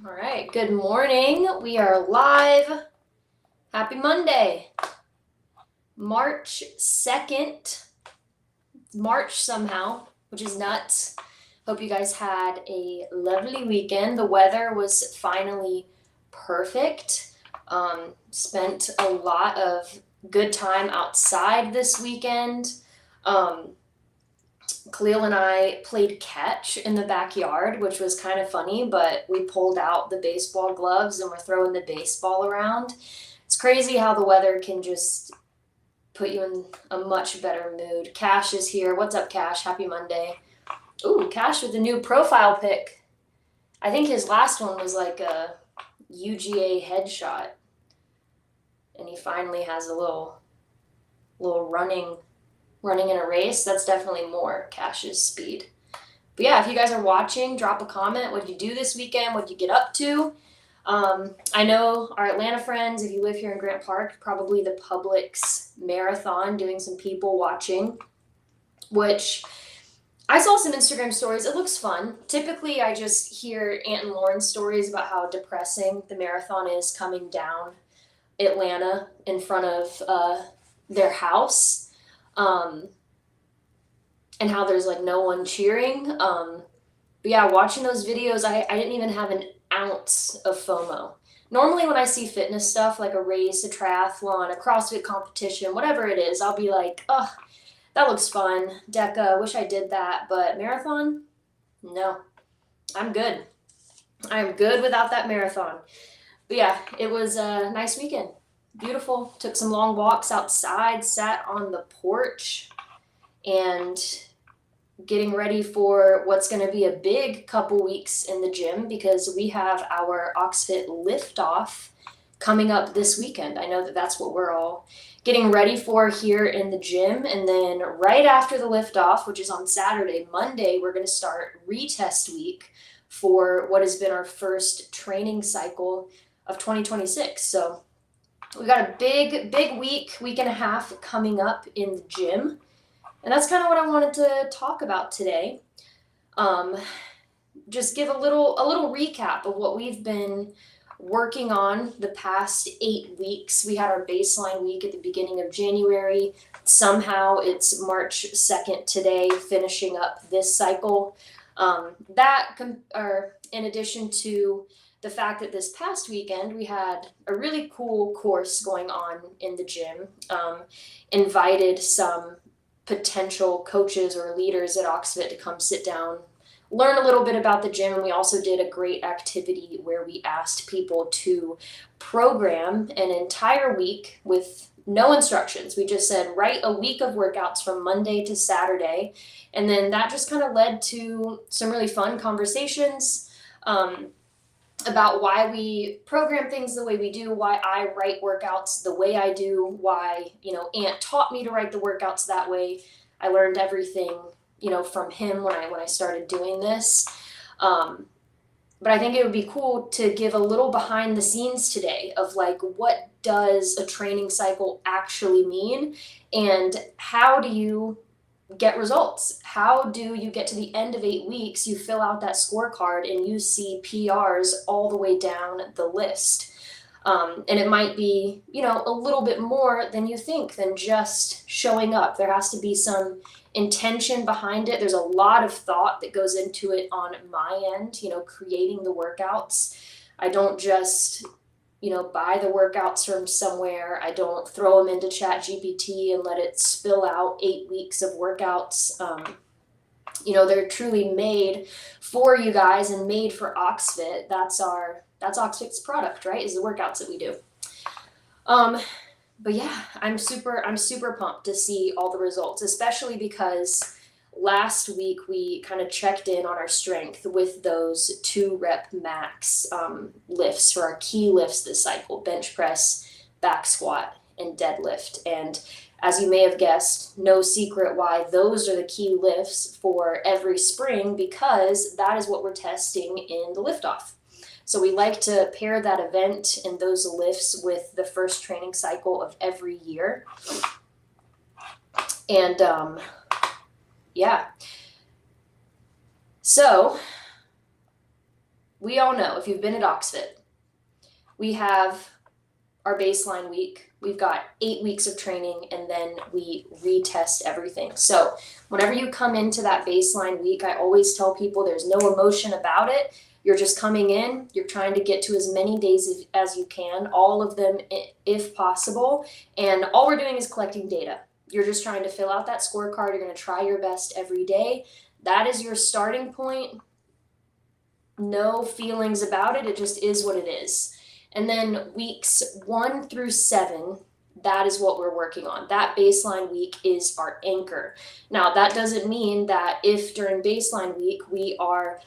All right, good morning. We are live. Happy Monday, March 2nd. March somehow, which is nuts. Hope you guys had a lovely weekend. The weather was finally perfect. Spent a lot of good time outside this weekend. Khalil and I played catch in the backyard, which was kind of funny, but we pulled out the baseball gloves and we're throwing the baseball around. It's crazy how the weather can just put you in a much better mood. Cash is here. What's up, Cash? Happy Monday. Ooh, Cash with a new profile pic. I think his last one was like a UGA headshot. And he finally has a little running in a race. That's definitely more Cash's speed. But yeah, if you guys are watching, drop a comment. What did you do this weekend? What did you get up to? I know our Atlanta friends, if you live here in Grant Park, probably the Publix marathon, doing some people watching, which I saw some Instagram stories. It looks fun. Typically, I just hear Aunt and Lauren's stories about how depressing the marathon is coming down Atlanta in front of their house. And how there's like no one cheering. But yeah, watching those videos, I didn't even have an ounce of FOMO. Normally, when I see fitness stuff like a race, a triathlon, a CrossFit competition, whatever it is, I'll be like, oh, that looks fun. Deca, wish I did that. But marathon, no, I'm good. I'm good without that marathon. But yeah, it was a nice weekend. Beautiful. Took some long walks outside, sat on the porch, and getting ready for what's going to be a big couple weeks in the gym because we have our OxFit liftoff coming up this weekend. I know that that's what we're all getting ready for here in the gym. And then right after the liftoff, which is on Saturday, Monday, we're going to start retest week for what has been our first training cycle of 2026. So we got a big week and a half coming up in the gym. And that's kind of what I wanted to talk about today. Just give a little recap of what we've been working on the past 8 weeks. We had our baseline week at the beginning of January. Somehow it's March 2nd today, finishing up this cycle. In addition to the fact that this past weekend we had a really cool course going on in the gym. Invited some potential coaches or leaders at Oxfit to come sit down, learn a little bit about the gym. And we also did a great activity where we asked people to program an entire week with no instructions. We just said, write a week of workouts from Monday to Saturday. And then that just kind of led to some really fun conversations about why we program things the way we do, why I write workouts the way I do, why, Ant taught me to write the workouts that way. I learned everything, from him when I started doing this. But I think it would be cool to give a little behind the scenes today of like, what does a training cycle actually mean? And how do you get results? How do you get to the end of 8 weeks, you fill out that scorecard and you see PRs all the way down the list? And it might be, a little bit more than you think than just showing up. There has to be some intention behind it. There's a lot of thought that goes into it on my end, creating the workouts. I don't just buy the workouts from somewhere. I don't throw them into ChatGPT and let it spill out 8 weeks of workouts. They're truly made for you guys and made for Oxfit. That's Oxfit's product, right? Is the workouts that we do. But yeah, I'm super pumped to see all the results, especially because last week we kind of checked in on our strength with those 2 rep max lifts for our key lifts this cycle: bench press, back squat, and deadlift. And as you may have guessed, no secret why those are the key lifts for every spring, because that is what we're testing in the liftoff. So we like to pair that event and those lifts with the first training cycle of every year. And yeah. So we all know if you've been at Oxfit, we have our baseline week. We've got 8 weeks of training, and then we retest everything. So whenever you come into that baseline week, I always tell people there's no emotion about it. You're just coming in, you're trying to get to as many days as you can, all of them if possible, and all we're doing is collecting data. You're just trying to fill out that scorecard. You're going to try your best every day. That is your starting point. No feelings about it. It just is what it is. And then weeks 1 through 7, that is what we're working on. That baseline week is our anchor. Now, that doesn't mean that if during baseline week we are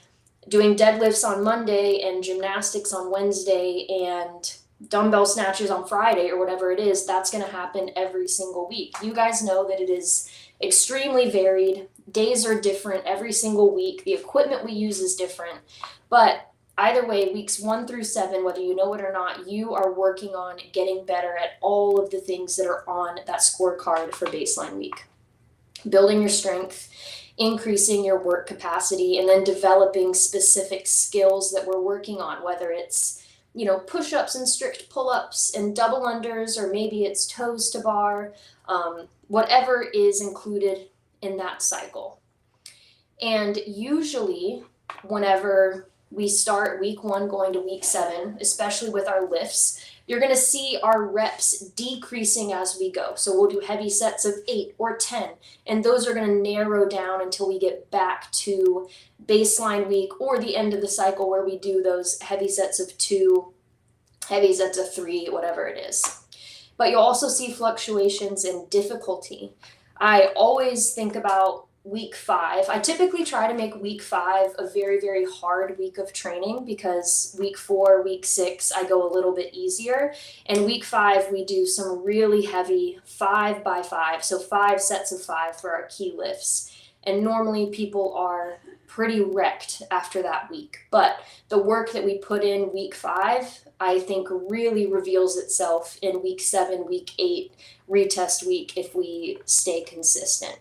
doing deadlifts on Monday and gymnastics on Wednesday and dumbbell snatches on Friday or whatever it is, that's going to happen every single week. You guys know that it is extremely varied. Days are different every single week. The equipment we use is different. But either way, weeks 1 through 7, whether you know it or not, you are working on getting better at all of the things that are on that scorecard for baseline week. Building your strength, increasing your work capacity, and then developing specific skills that we're working on, whether it's, push-ups and strict pull-ups and double unders, or maybe it's toes to bar, whatever is included in that cycle. And usually whenever we start week 1 going to week 7, especially with our lifts, you're going to see our reps decreasing as we go. So we'll do heavy sets of 8 or 10, and those are going to narrow down until we get back to baseline week or the end of the cycle where we do those heavy sets of 2, heavy sets of 3, whatever it is. But you'll also see fluctuations in difficulty. I always think about week 5. I typically try to make week 5 a very, very hard week of training, because week 4, week 6, I go a little bit easier. And week 5, we do some really heavy 5 by 5. So 5 sets of 5 for our key lifts. And normally people are pretty wrecked after that week. But the work that we put in week 5, I think really reveals itself in week 7, week 8, retest week if we stay consistent.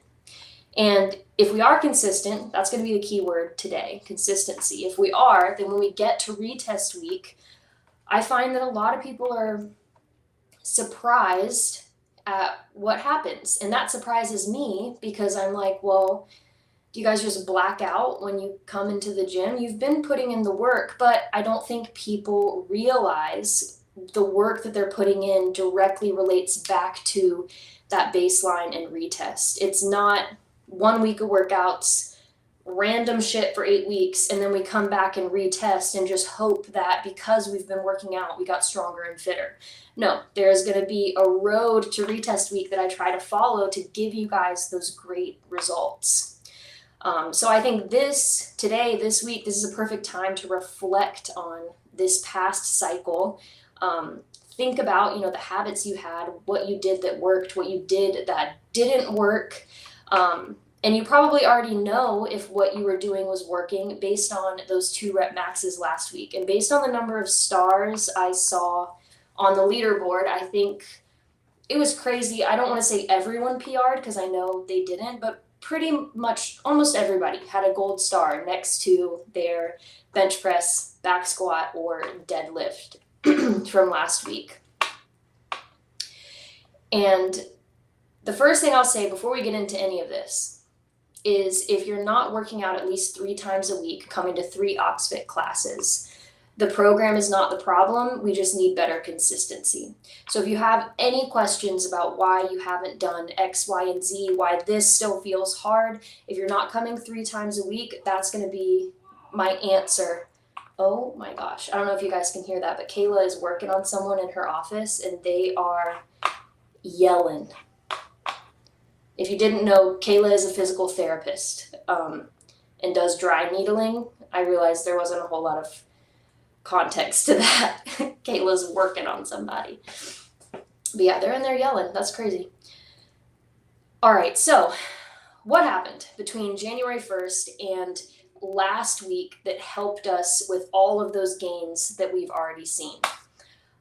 And if we are consistent, that's going to be the key word today, consistency. If we are, then when we get to retest week, I find that a lot of people are surprised at what happens. And that surprises me, because I'm like, well, do you guys just black out when you come into the gym? You've been putting in the work, but I don't think people realize the work that they're putting in directly relates back to that baseline and retest. It's not 1 week of workouts, random shit for 8 weeks, and then we come back and retest and just hope that because we've been working out, we got stronger and fitter. No, there's going to be a road to retest week that I try to follow to give you guys those great results. So I think this week, this is a perfect time to reflect on this past cycle. Think about, the habits you had, what you did that worked, what you did that didn't work. And you probably already know if what you were doing was working based on those 2 rep maxes last week. And based on the number of stars I saw on the leaderboard, I think it was crazy. I don't want to say everyone PR'd, because I know they didn't, but pretty much almost everybody had a gold star next to their bench press, back squat, or deadlift from last week. And the first thing I'll say before we get into any of this is, if you're not working out at least 3 times a week, coming to 3 Oxfit classes, the program is not the problem. We just need better consistency. So if you have any questions about why you haven't done X, Y, and Z, why this still feels hard, if you're not coming 3 times a week, that's going to be my answer. Oh my gosh. I don't know if you guys can hear that, but Kayla is working on someone in her office and they are yelling. If you didn't know, Kayla is a physical therapist and does dry needling. I realized there wasn't a whole lot of context to that. Kayla's working on somebody. But yeah, they're in there yelling. That's crazy. All right, so what happened between January 1st and last week that helped us with all of those gains that we've already seen?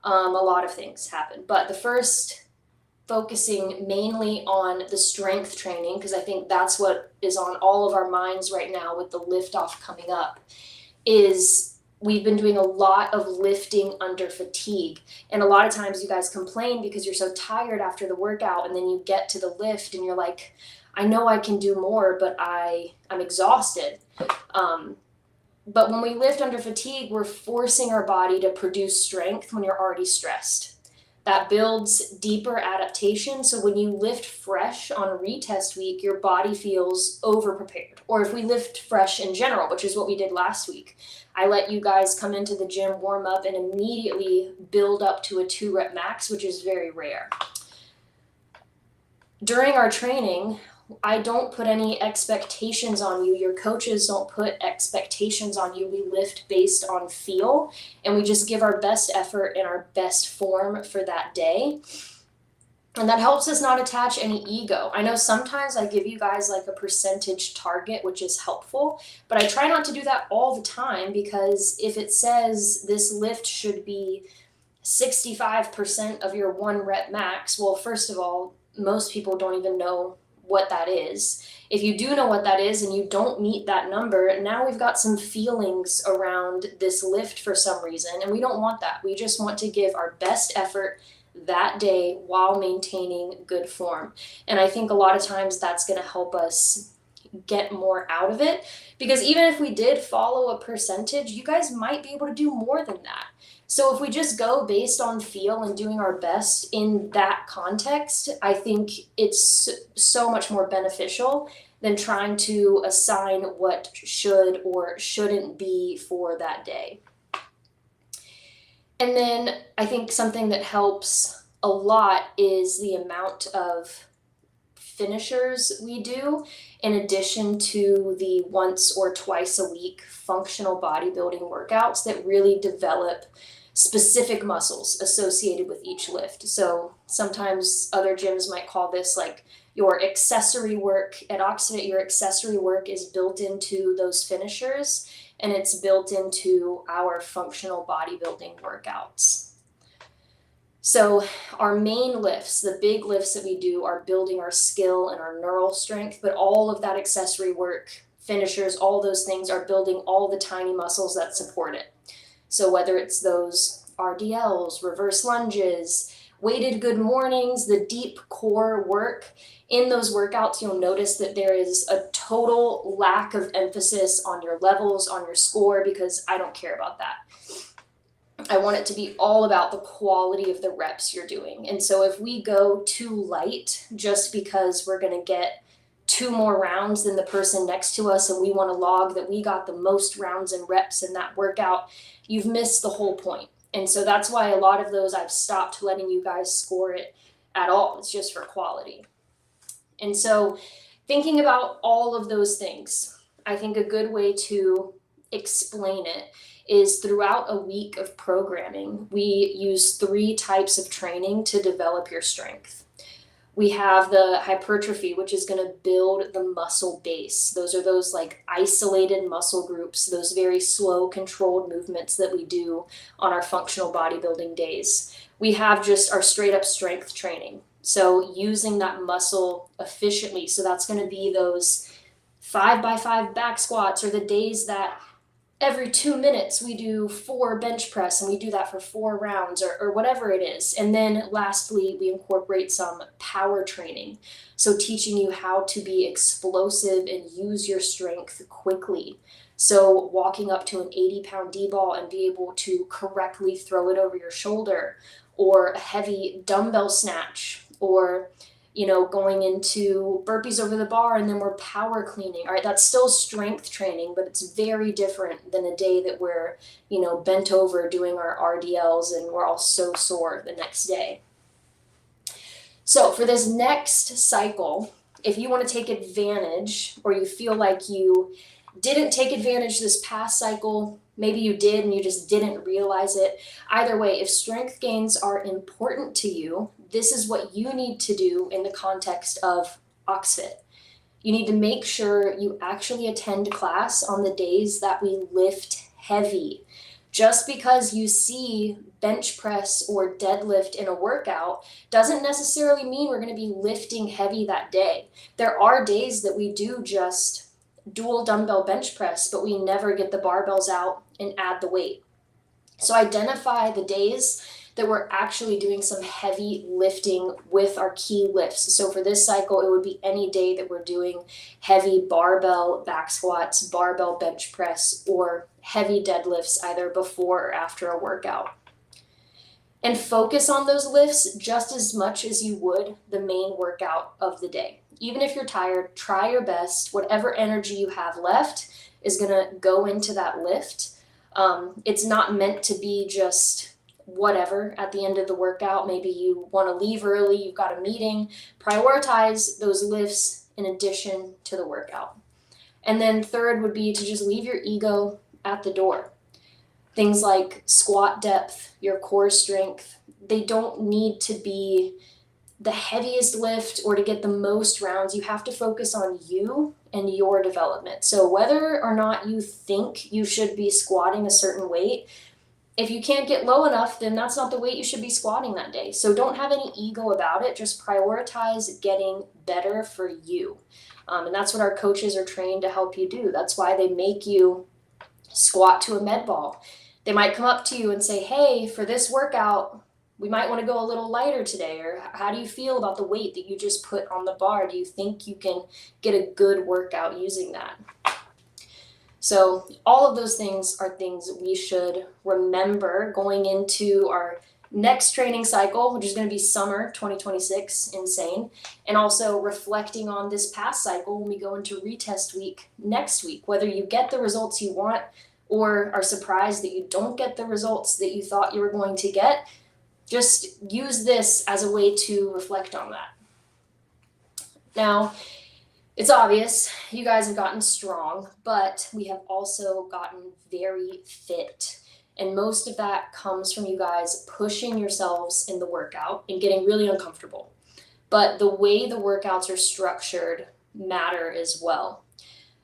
A lot of things happened, but the first, focusing mainly on the strength training, because I think that's what is on all of our minds right now with the liftoff coming up, is we've been doing a lot of lifting under fatigue. And a lot of times you guys complain because you're so tired after the workout, and then you get to the lift and you're like, I know I can do more, but I'm exhausted. But when we lift under fatigue, we're forcing our body to produce strength when you're already stressed. That builds deeper adaptation. So when you lift fresh on retest week, your body feels over prepared. Or if we lift fresh in general, which is what we did last week, I let you guys come into the gym, warm up, and immediately build up to a 2-rep max, which is very rare. During our training, I don't put any expectations on you. Your coaches don't put expectations on you. We lift based on feel, and we just give our best effort and our best form for that day. And that helps us not attach any ego. I know sometimes I give you guys like a percentage target, which is helpful, but I try not to do that all the time, because if it says this lift should be 65% of your 1-rep max, well, first of all, most people don't even know what that is. If you do know what that is and you don't meet that number, now we've got some feelings around this lift for some reason, and we don't want that. We just want to give our best effort that day while maintaining good form. And I think a lot of times that's going to help us get more out of it, because even if we did follow a percentage, you guys might be able to do more than that. So if we just go based on feel and doing our best in that context, I think it's so much more beneficial than trying to assign what should or shouldn't be for that day. And then I think something that helps a lot is the amount of finishers we do, in addition to the once or twice a week functional bodybuilding workouts that really develop specific muscles associated with each lift. So sometimes other gyms might call this like your accessory work. At Oxford, your accessory work is built into those finishers, and it's built into our functional bodybuilding workouts. So our main lifts, the big lifts that we do, are building our skill and our neural strength, but all of that accessory work, finishers, all those things are building all the tiny muscles that support it. So whether it's those RDLs, reverse lunges, weighted good mornings, the deep core work, in those workouts, you'll notice that there is a total lack of emphasis on your levels, on your score, because I don't care about that. I want it to be all about the quality of the reps you're doing. And so if we go too light just because we're going to get 2 more rounds than the person next to us, and we want to log that we got the most rounds and reps in that workout, you've missed the whole point. And so that's why a lot of those I've stopped letting you guys score it at all. It's just for quality. And so thinking about all of those things, I think a good way to explain it is throughout a week of programming, we use 3 types of training to develop your strength. We have the hypertrophy, which is going to build the muscle base. Those are those like isolated muscle groups, those very slow controlled movements that we do on our functional bodybuilding days. We have just our straight up strength training. So using that muscle efficiently. So that's going to be those 5x5 back squats, or the days that every 2 minutes we do 4 bench press, and we do that for 4 rounds, or whatever it is. And then lastly, we incorporate some power training. So teaching you how to be explosive and use your strength quickly. So walking up to an 80-pound D-ball and be able to correctly throw it over your shoulder, or a heavy dumbbell snatch, or going into burpees over the bar, and then we're power cleaning. All right, that's still strength training, but it's very different than a day that we're, bent over doing our RDLs and we're all so sore the next day. So for this next cycle, if you want to take advantage, or you feel like you didn't take advantage this past cycle, maybe you did and you just didn't realize it. Either way, if strength gains are important to you, this is what you need to do in the context of OxFit. You need to make sure you actually attend class on the days that we lift heavy. Just because you see bench press or deadlift in a workout doesn't necessarily mean we're going to be lifting heavy that day. There are days that we do just dual dumbbell bench press, but we never get the barbells out and add the weight. So identify the days that we're actually doing some heavy lifting with our key lifts. So for this cycle, it would be any day that we're doing heavy barbell back squats, barbell bench press, or heavy deadlifts either before or after a workout. And focus on those lifts just as much as you would the main workout of the day. Even if you're tired, try your best. Whatever energy you have left is going to go into that lift. It's not meant to be just whatever at the end of the workout. Maybe you want to leave early, you've got a meeting. Prioritize those lifts in addition to the workout. And then third would be to just leave your ego at the door. Things like squat depth, your core strength, they don't need to be the heaviest lift or to get the most rounds. You have to focus on you and your development. So whether or not you think you should be squatting a certain weight, if you can't get low enough, then that's not the weight you should be squatting that day. So don't have any ego about it. Just prioritize getting better for you. And that's what our coaches are trained to help you do. That's why they make you squat to a med ball. They might come up to you and say, hey, for this workout, we might want to go a little lighter today. Or how do you feel about the weight that you just put on the bar? Do you think you can get a good workout using that? So all of those things are things we should remember going into our next training cycle, which is going to be summer 2026, insane. And also reflecting on this past cycle when we go into retest week next week, whether you get the results you want or are surprised that you don't get the results that you thought you were going to get. Just use this as a way to reflect on that. Now, it's obvious you guys have gotten strong, but we have also gotten very fit. And most of that comes from you guys pushing yourselves in the workout and getting really uncomfortable. But the way the workouts are structured matter as well.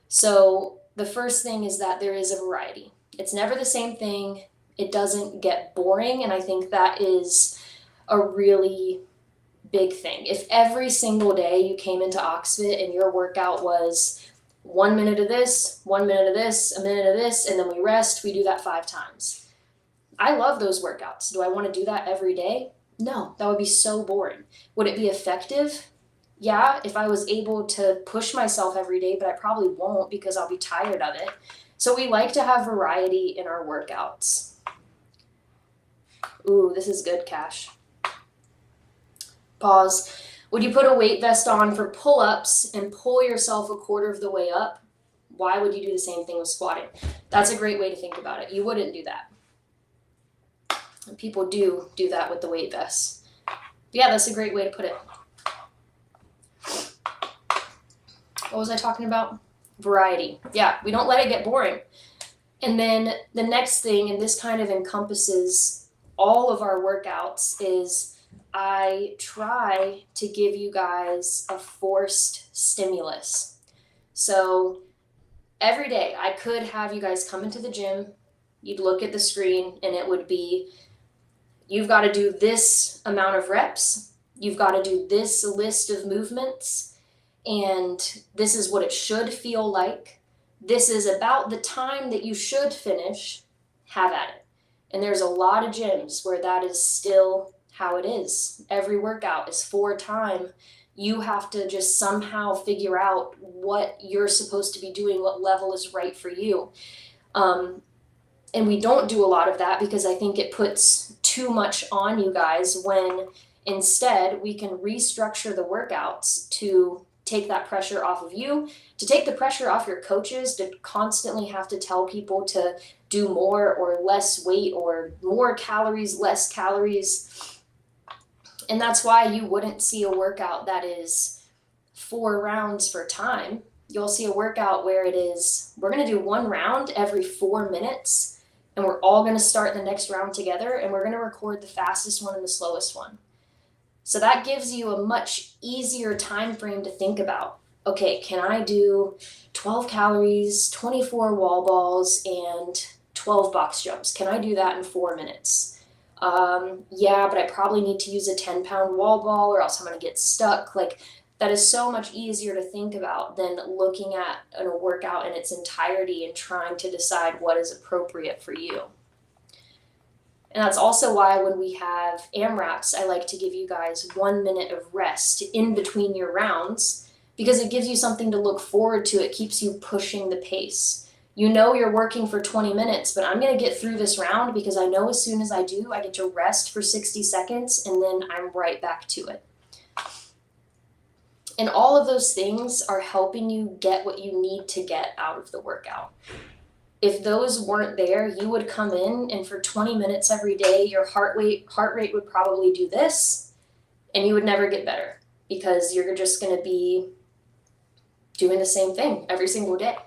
So the first thing is that there is a variety. It's never the same thing. It doesn't get boring. And I think that is a really big thing. If every single day you came into Oxfit and your workout was 1 minute of this, 1 minute of this, a minute of this, and then we rest, we do that 5 times. I love those workouts. Do I want to do that every day? No, that would be so boring. Would it be effective? Yeah, if I was able to push myself every day, but I probably won't because I'll be tired of it. So we like to have variety in our workouts. Ooh, this is good, Cash. Pause. Would you put a weight vest on for pull-ups and pull yourself a quarter of the way up? Why would you do the same thing with squatting? That's a great way to think about it. You wouldn't do that. And people do that with the weight vests. Yeah, that's a great way to put it. What was I talking about? Variety. Yeah, we don't let it get boring. And then the next thing, and this kind of encompasses all of our workouts, is I try to give you guys a forced stimulus. So every day I could have you guys come into the gym, you'd look at the screen, and it would be, you've got to do this amount of reps, you've got to do this list of movements, and this is what it should feel like. This is about the time that you should finish. Have at it. And there's a lot of gyms where that is still how it is. Every workout is for time. You have to just somehow figure out what you're supposed to be doing, what level is right for you. And we don't do a lot of that because I think it puts too much on you guys, when instead we can restructure the workouts to take that pressure off of you, to take the pressure off your coaches to constantly have to tell people to do more or less weight or more calories, less calories. And that's why you wouldn't see a workout that is 4 rounds for time. You'll see a workout where it is, we're going to do 1 round every 4 minutes, and we're all going to start the next round together, and we're going to record the fastest one and the slowest one. So that gives you a much easier time frame to think about. Okay, can I do 12 calories, 24 wall balls, and 12 box jumps? Can I do that in 4 minutes? Yeah, but I probably need to use a 10-pound wall ball or else I'm going to get stuck. Like, That is so much easier to think about than looking at a workout in its entirety and trying to decide what is appropriate for you. And that's also why when we have AMRAPs, I like to give you guys 1 minute of rest in between your rounds, because it gives you something to look forward to. It keeps you pushing the pace. You know you're working for 20 minutes, but I'm going to get through this round because I know as soon as I do, I get to rest for 60 seconds and then I'm right back to it. And all of those things are helping you get what you need to get out of the workout. If those weren't there, you would come in and for 20 minutes every day, your heart rate would probably do this, and you would never get better because you're just going to be doing the same thing every single day.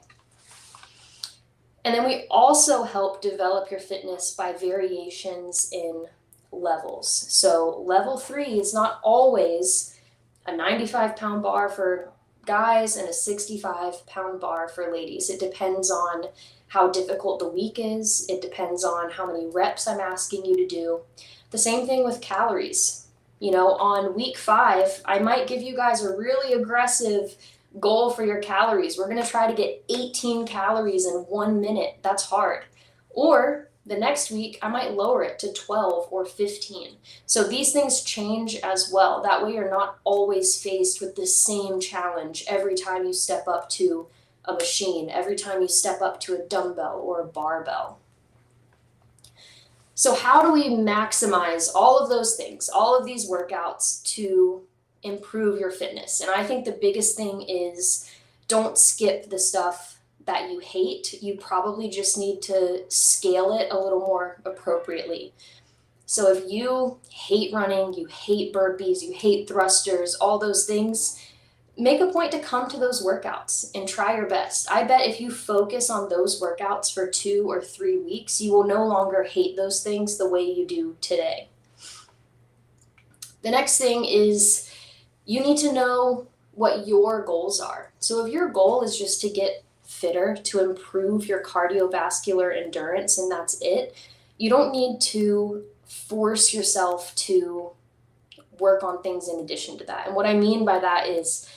And then we also help develop your fitness by variations in levels. So level 3 is not always a 95-pound bar for guys and a 65-pound bar for ladies. It depends on how difficult the week is. It depends on how many reps I'm asking you to do. The same thing with calories. On week 5, I might give you guys a really aggressive goal for your calories. We're going to try to get 18 calories in 1 minute. That's hard. Or the next week, I might lower it to 12 or 15. So these things change as well. That way you're not always faced with the same challenge every time you step up to a machine, every time you step up to a dumbbell or a barbell. So how do we maximize all of those things, all of these workouts to improve your fitness? And I think the biggest thing is don't skip the stuff that you hate. You probably just need to scale it a little more appropriately. So if you hate running, you hate burpees, you hate thrusters, all those things, make a point to come to those workouts and try your best. I bet if you focus on those workouts for 2 or 3 weeks, you will no longer hate those things the way you do today. The next thing is you need to know what your goals are. So if your goal is just to get fitter, to improve your cardiovascular endurance, and that's it, you don't need to force yourself to work on things in addition to that. And what I mean by that is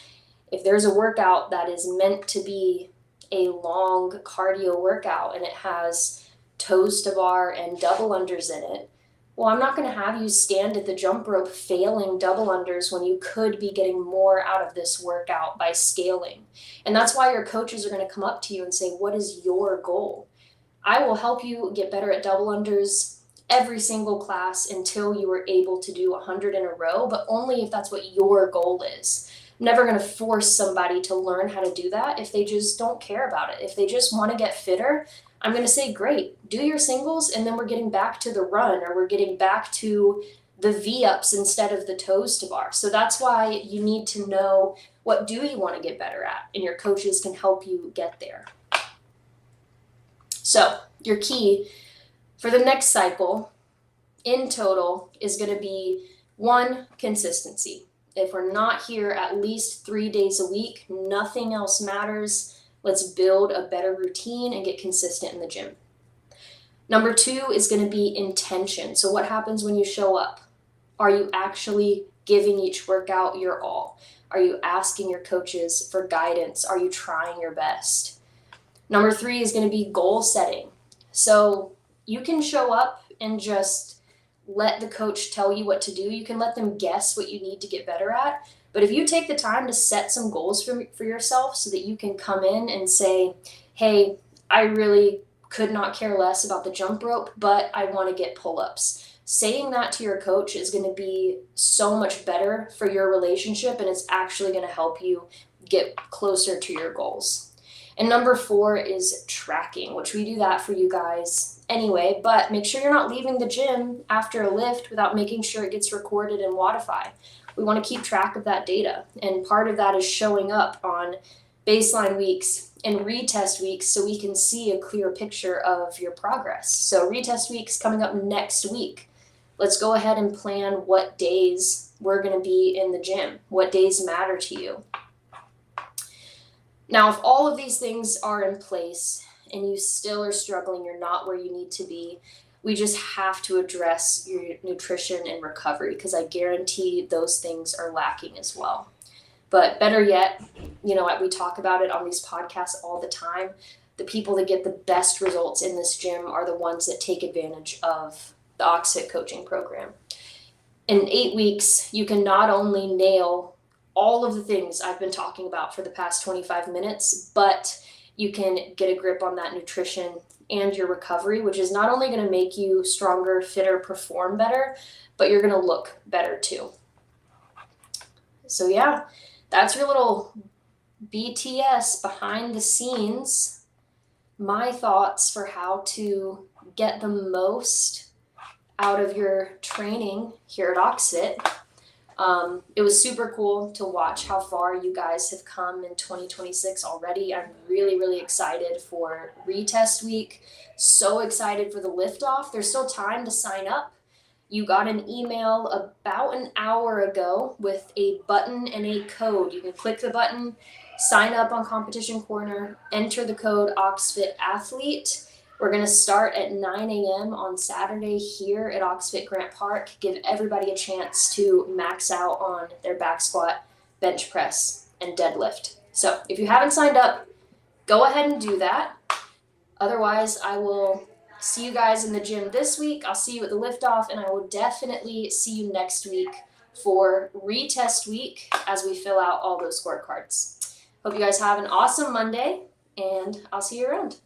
if there's a workout that is meant to be a long cardio workout and it has toes to bar and double unders in it, well, I'm not going to have you stand at the jump rope failing double unders when you could be getting more out of this workout by scaling. And that's why your coaches are going to come up to you and say, what is your goal? I will help you get better at double unders every single class until you are able to do 100 in a row, but only if that's what your goal is. I'm never going to force somebody to learn how to do that if they just don't care about it. If they just want to get fitter, I'm going to say, great, do your singles, and then we're getting back to the run, or we're getting back to the V-ups instead of the toes to bar. So that's why you need to know, what do you want to get better at? And your coaches can help you get there. So your key for the next cycle in total is going to be 1, consistency. If we're not here at least 3 days a week, nothing else matters. Let's build a better routine and get consistent in the gym. Number 2 is going to be intention. So what happens when you show up? Are you actually giving each workout your all? Are you asking your coaches for guidance? Are you trying your best? Number 3 is going to be goal setting. So you can show up and just let the coach tell you what to do. You can let them guess what you need to get better at. But if you take the time to set some goals for yourself so that you can come in and say, hey, I really could not care less about the jump rope, but I want to get pull-ups. Saying that to your coach is going to be so much better for your relationship, and it's actually going to help you get closer to your goals. And number 4 is tracking, which we do that for you guys anyway, but make sure you're not leaving the gym after a lift without making sure it gets recorded in Wodify. We want to keep track of that data, and part of that is showing up on baseline weeks and retest weeks so we can see a clear picture of your progress. So retest week's coming up next week. Let's go ahead and plan what days we're going to be in the gym, what days matter to you. Now, if all of these things are in place and you still are struggling, you're not where you need to be, we just have to address your nutrition and recovery, because I guarantee those things are lacking as well. But better yet, we talk about it on these podcasts all the time. The people that get the best results in this gym are the ones that take advantage of the OxFit coaching program. In 8 weeks, you can not only nail all of the things I've been talking about for the past 25 minutes, but you can get a grip on that nutrition and your recovery, which is not only going to make you stronger, fitter, perform better, but you're going to look better too. So yeah, that's your little BTS, behind the scenes, my thoughts for how to get the most out of your training here at OxFit. It was super cool to watch how far you guys have come in 2026 already. I'm really, really excited for retest week. So excited for the liftoff. There's still time to sign up. You got an email about an hour ago with a button and a code. You can click the button, sign up on Competition Corner, enter the code OxFitAthlete. We're going to start at 9 a.m. on Saturday here at OxFit Grant Park. Give everybody a chance to max out on their back squat, bench press, and deadlift. So if you haven't signed up, go ahead and do that. Otherwise, I will see you guys in the gym this week. I'll see you at the liftoff, and I will definitely see you next week for retest week as we fill out all those scorecards. Hope you guys have an awesome Monday, and I'll see you around.